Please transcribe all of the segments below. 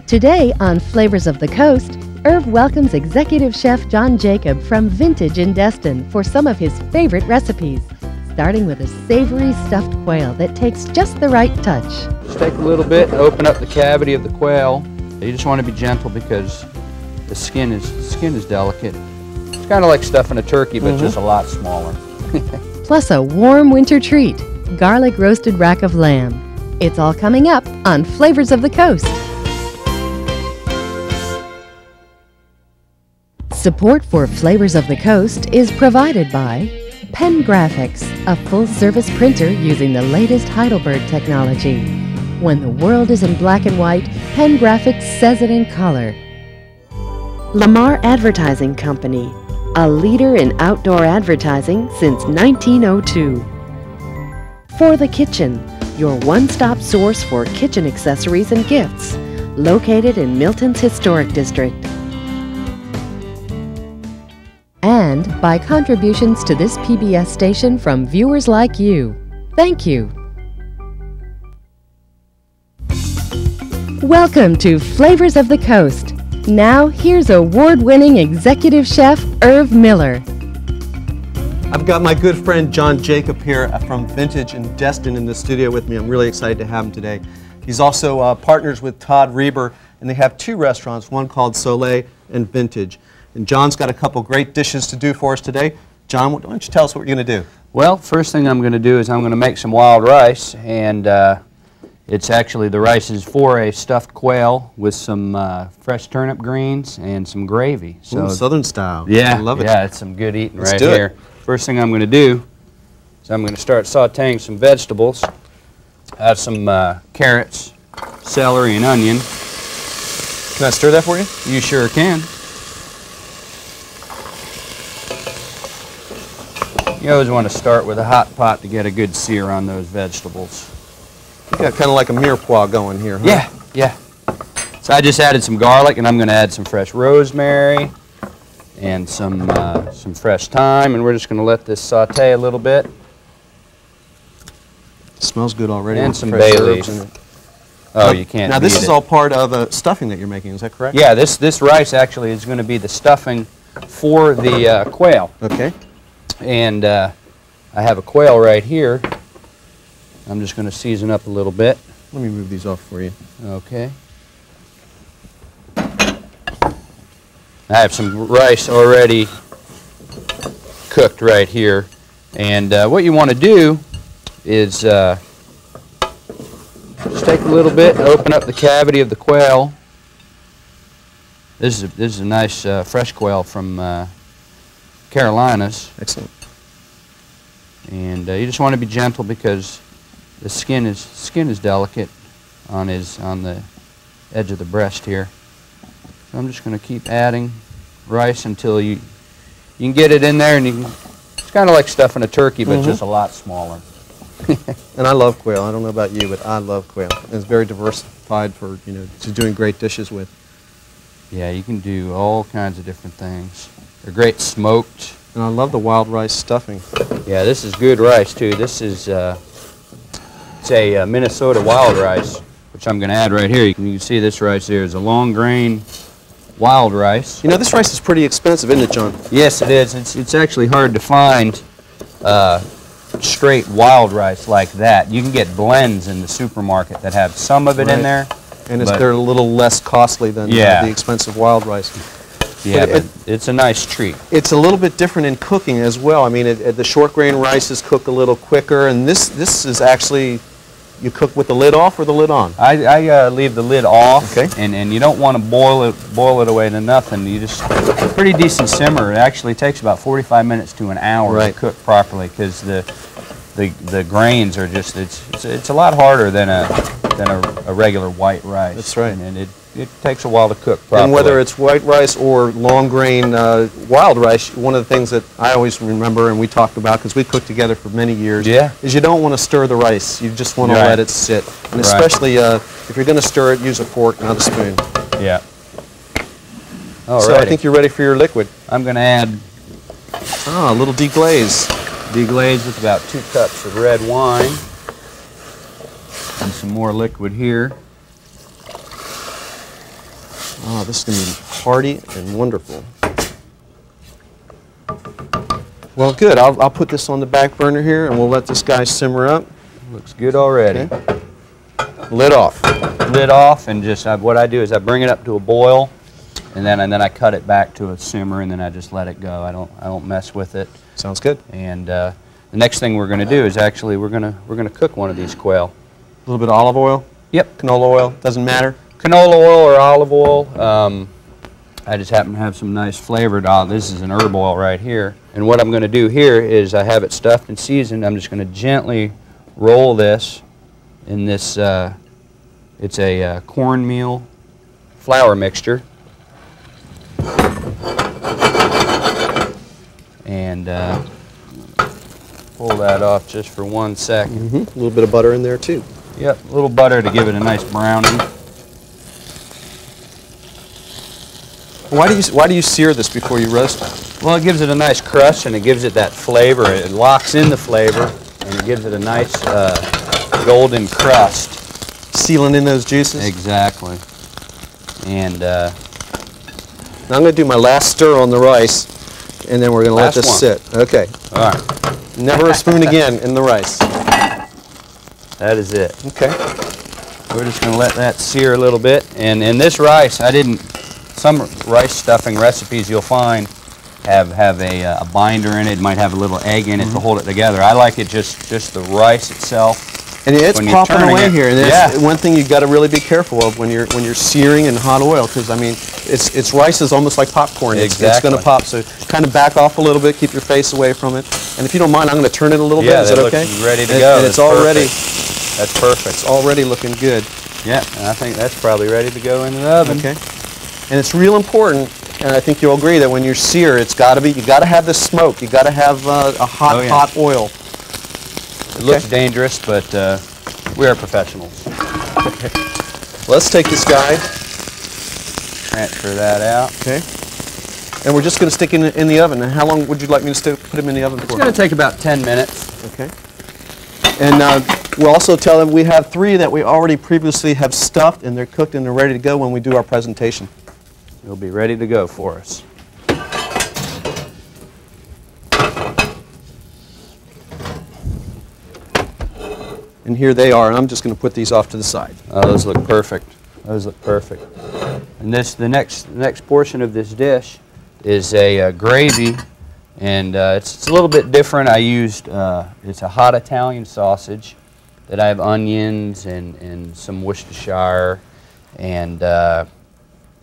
Today on Flavors of the Coast, Irv welcomes Executive Chef John Jacob from Vintage in Destin for some of his favorite recipes, starting with a savory stuffed quail that takes just the right touch. Just take a little bit and open up the cavity of the quail. You just want to be gentle because the skin is delicate. It's kind of like stuffing a turkey, but just a lot smaller. Plus a warm winter treat, garlic roasted rack of lamb. It's all coming up on Flavors of the Coast. Support for Flavors of the Coast is provided by Pen Graphics, a full-service printer using the latest Heidelberg technology. When the world is in black and white, Pen Graphics says it in color. Lamar Advertising Company, a leader in outdoor advertising since 1902. For the Kitchen, your one-stop source for kitchen accessories and gifts, located in Milton's Historic District. And by contributions to this PBS station from viewers like you. Thank you. Welcome to Flavors of the Coast. Now, here's award-winning Executive Chef Irv Miller. I've got my good friend John Jacob here from Vintage in Destin in the studio with me. I'm really excited to have him today. He's also partners with Todd Reber, and they have two restaurants, one called Soleil and Vintage. And John's got a couple great dishes to do for us today. John, why don't you tell us what you're going to do? Well, first thing I'm going to do is I'm going to make some wild rice, and it's actually the rice is for a stuffed quail with some fresh turnip greens and some gravy. So Southern style. Yeah, I love it. Yeah, it's some good eating Let's right do here. it. First thing I'm going to do is I'm going to start sauteing some vegetables. I have some carrots, celery, and onion. Can I stir that for you? You sure can. You always want to start with a hot pot to get a good sear on those vegetables. You got kind of like a mirepoix going here, huh? Yeah, yeah. So I just added some garlic, and I'm going to add some fresh rosemary and some fresh thyme, and we're just going to let this saute a little bit. It smells good already. And some bay leaf. Oh, you can't Now this beat is it. all part of a stuffing that you're making, is that correct? Yeah, this rice actually is going to be the stuffing for the quail. Okay. And I have a quail right here. I'm just going to season up a little bit. Let me move these off for you. Okay. I have some rice already cooked right here. And what you want to do is just take a little bit and open up the cavity of the quail. This is a nice fresh quail from Carolinas. Excellent. And you just want to be gentle because the skin is delicate on the edge of the breast here. So I'm just going to keep adding rice until you can get it in there, and it's kind of like stuffing a turkey, but just a lot smaller. And I love quail. I don't know about you, but I love quail. It's very diversified for, to doing great dishes with. Yeah, you can do all kinds of different things. They're great smoked. And I love the wild rice stuffing. Yeah, this is good rice too. This is it's a Minnesota wild rice, which I'm going to add right here. You can see this rice here is a long grain wild rice. You know, this rice is pretty expensive, isn't it, John? Yes, it is. It's actually hard to find straight wild rice like that. You can get blends in the supermarket that have some of it in there. And they're a little less costly than the expensive wild rice. Yeah, but it's a nice treat. It's a little bit different in cooking as well. I mean, the short grain rice is cooked a little quicker, and this is actually, you cook with the lid off or the lid on? I leave the lid off, okay. and you don't want to boil it away to nothing. You just, pretty decent simmer. It actually takes about 45 minutes to an hour to cook properly because the grains are just, it's a lot harder than a regular white rice. That's right. And it takes a while to cook properly. And whether it's white rice or long grain wild rice, one of the things that I always remember and we talked about, because we cooked together for many years, is you don't want to stir the rice. You just want to let it sit. And especially if you're going to stir it, use a fork, not a spoon. Yeah. So I think you're ready for your liquid. I'm going to add a little deglaze. Deglaze with about 2 cups of red wine. And some more liquid here. Oh, this is going to be hearty and wonderful. Well, good. I'll put this on the back burner here, and we'll let this guy simmer up. Looks good already. Okay. Lid off. Lid off, and just what I do is I bring it up to a boil, and then I cut it back to a simmer, and then I just let it go. I don't mess with it. Sounds good. And the next thing we're going to do is actually we're going to cook one of these quail. A little bit of olive oil. Yep. Canola oil. Doesn't matter. Canola oil or olive oil. I just happen to have some nice flavored olive. This is an herb oil right here. And what I'm going to do here is I have it stuffed and seasoned. I'm just going to gently roll this in this, it's a cornmeal flour mixture. And pull that off just for 1 second. A little bit of butter in there too. Yep, a little butter to give it a nice browning. Why do you sear this before you roast it? Well, it gives it a nice crust and it gives it that flavor. It locks in the flavor and it gives it a nice golden crust. Sealing in those juices? Exactly. And now I'm going to do my last stir on the rice, and then we're going to let this sit. Okay. All right. Never a spoon again in the rice. That is it. Okay. We're just going to let that sear a little bit. And in this rice, some rice stuffing recipes you'll find have a binder in it. It might have a little egg in it to hold it together. I like it just the rice itself. And it's popping away here, and that's one thing you've got to really be careful of when you're searing in hot oil, because I mean, it's rice is almost like popcorn. It's going to pop, so kind of back off a little bit, keep your face away from it. And if you don't mind, I'm going to turn it a little bit. Is that okay? Looks ready to go. And it's already. That's perfect. It's already looking good. Yeah, and I think that's probably ready to go in the oven. Okay. And it's real important, and I think you'll agree that when you're sear, you got to have the smoke. You got to have a hot oil. It looks dangerous, but we are professionals. Okay. Let's take this guy. Transfer that out. Okay. And we're just going to stick it in the oven. And how long would you like me to put him in the oven for? It's going to take about 10 minutes. Okay. And we'll also tell them we have 3 that we already previously have stuffed, and they're cooked and they're ready to go when we do our presentation. They'll be ready to go for us. And here they are, and I'm just going to put these off to the side. Oh, those look perfect. Those look perfect. And the next portion of this dish is a gravy, and it's a little bit different. I used it's a hot Italian sausage that I have onions and some Worcestershire and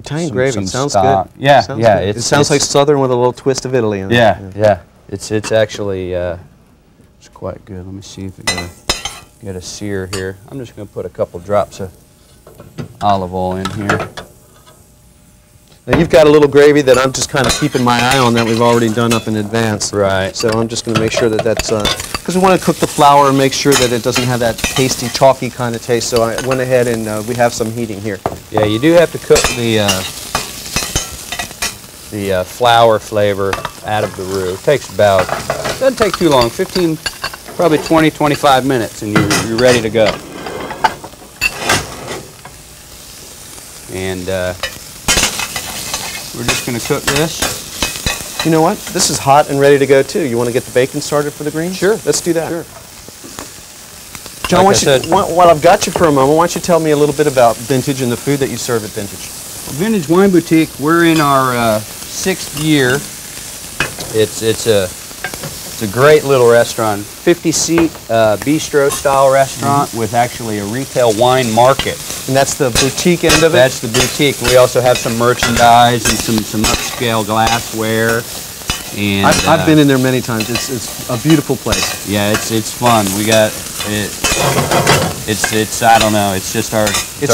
Italian gravy sounds stock. good. Yeah, sounds yeah. Good. It sounds like Southern with a little twist of Italy in it. Yeah. It's actually it's quite good. Let me see if it get a sear here. I'm just going to put a couple drops of olive oil in here. Now you've got a little gravy that I'm just kind of keeping my eye on that we've already done up in advance. Right. So I'm just going to make sure that that's, because we want to cook the flour and make sure that it doesn't have that pasty, chalky kind of taste. So I went ahead and we have some heating here. Yeah, you do have to cook the flour flavor out of the roux. It takes about, doesn't take too long, probably 20, 25 minutes, and you're ready to go. And we're just going to cook this. You know what? This is hot and ready to go too. You want to get the bacon started for the greens? Sure. Let's do that. Sure. John, while I've got you for a moment, why don't you tell me a little bit about Vintage and the food that you serve at Vintage? Well, Vintage Wine Boutique, we're in our 6th year. It's a great little restaurant, 50-seat bistro-style restaurant with actually a retail wine market. And that's the boutique end of it? That's the boutique. We also have some merchandise and some upscale glassware. And I've been in there many times. It's a beautiful place. Yeah, it's fun. We got it. It's I don't know. It's just our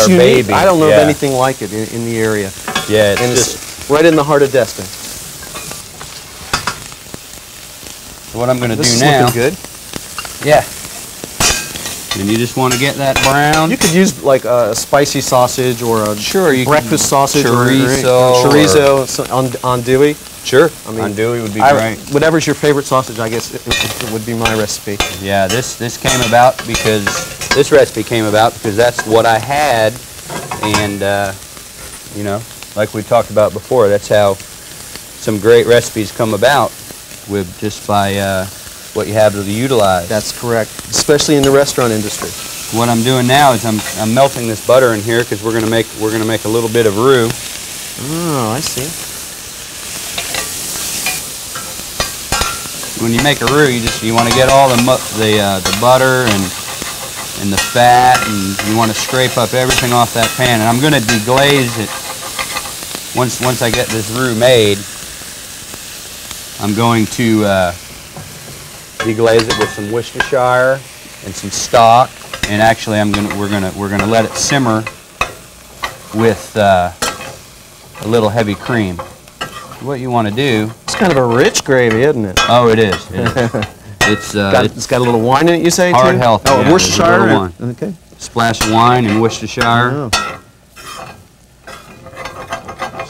baby. I don't know of anything like it in the area. Yeah, it's right in the heart of Destin. So what I'm going to do This is now? looking good. Yeah. And you just want to get that brown. You could use like a spicy sausage or a breakfast sausage chorizo, or chorizo, andouille. Sure. I mean, andouille would be great. Whatever's your favorite sausage, I guess it would be my recipe. Yeah, this recipe came about because that's what I had, and you know, like we talked about before, that's how some great recipes come about, with just by what you have to utilize. That's correct, especially in the restaurant industry. What I'm doing now is I'm melting this butter in here because we're gonna make a little bit of roux. Oh, I see. When you make a roux, you want to get all the butter and the fat, and you want to scrape up everything off that pan. And I'm going to deglaze it once I get this roux made. I'm going to deglaze it with some Worcestershire and some stock. And actually, we're gonna let it simmer with a little heavy cream. What you want to do? It's kind of a rich gravy, isn't it? Oh, it is. It's got a little wine in it, you say? Hard too? healthy. Oh, Yeah, Worcestershire. there's a little wine. Okay. Splash of wine and Worcestershire. Oh.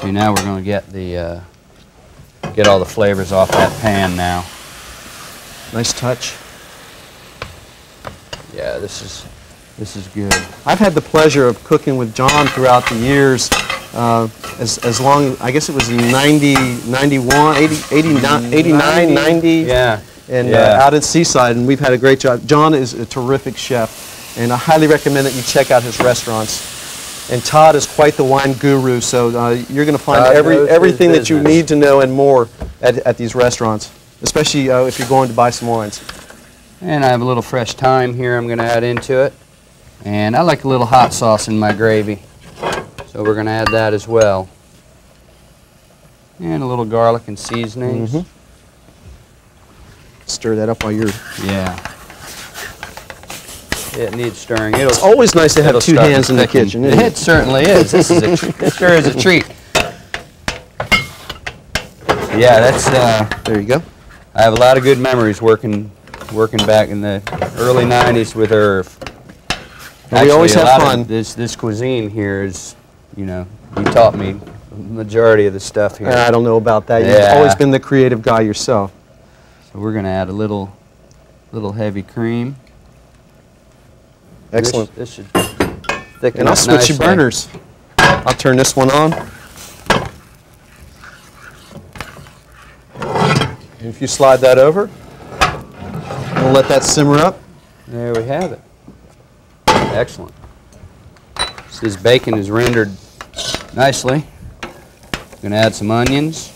See, now we're going to get all the flavors off that pan now. Nice touch. Yeah, this is good. I've had the pleasure of cooking with John throughout the years. As long, I guess it was 90, 91, 80, 89, 89, 90. Yeah. And Yeah. out at Seaside, and we've had a great job. John is a terrific chef, and I highly recommend that you check out his restaurants. And Todd is quite the wine guru, so you're going to find Todd knows his everything that you business. need to know and more at these restaurants, especially if you're going to buy some wines. And I have a little fresh thyme here I'm going to add into it. And I like a little hot sauce in my gravy, so we're going to add that as well. And a little garlic and seasonings. Mm-hmm. Stir that up while you're... Yeah. It needs stirring. It's always nice to have it'll two start hands in the thicken. kitchen, isn't it? It certainly is. This sure is a treat. Yeah, that's. There you go. I have a lot of good memories working back in the early '90s with Irv. And we always Actually, have a lot fun. of this cuisine here is, you know, he taught me the majority of the stuff here. I don't know about that. You've Yeah. always been the creative guy yourself. So we're going to add a little heavy cream. Excellent. This should thicken And I'll up switch you nicely. burners. I'll turn this one on. And if you slide that over, we'll let that simmer up. There we have it. Excellent. So this bacon is rendered nicely. Going to add some onions.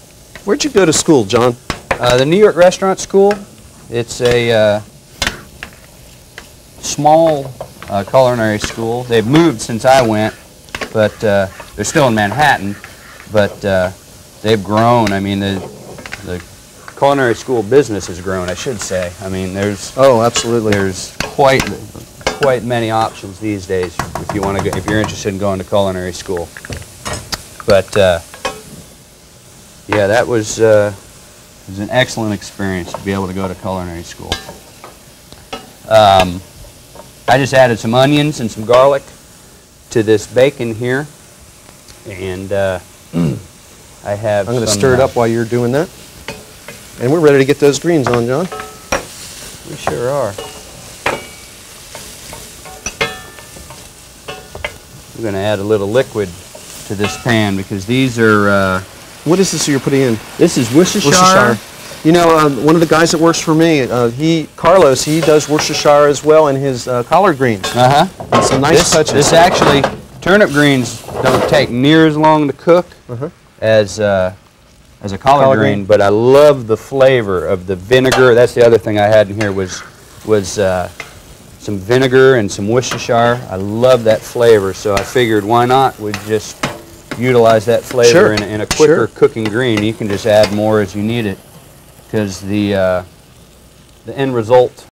Where'd you go to school, John? The New York Restaurant School. It's a small culinary school. They've moved since I went, but they're still in Manhattan. But they've grown. I mean, the culinary school business has grown, I should say. I mean, there's Absolutely. there's quite many options these days if you want to go, if you're interested in going to culinary school. But yeah, that was it was an excellent experience to be able to go to culinary school. I just added some onions and some garlic to this bacon here, and I have. I'm going to stir it up while you're doing that. And we're ready to get those greens on, John. We sure are. We're going to add a little liquid to this pan because these are. What is this you're putting in? This is Worcestershire. You know, one of the guys that works for me, Carlos, he does Worcestershire as well in his collard greens. And some nice touches. This actually, turnip greens don't take near as long to cook as a collard green, but I love the flavor of the vinegar. That's the other thing I had in here was some vinegar and some Worcestershire. I love that flavor, so I figured why not? We'd just utilize that flavor in a quicker cooking green. You can just add more as you need it, because the end result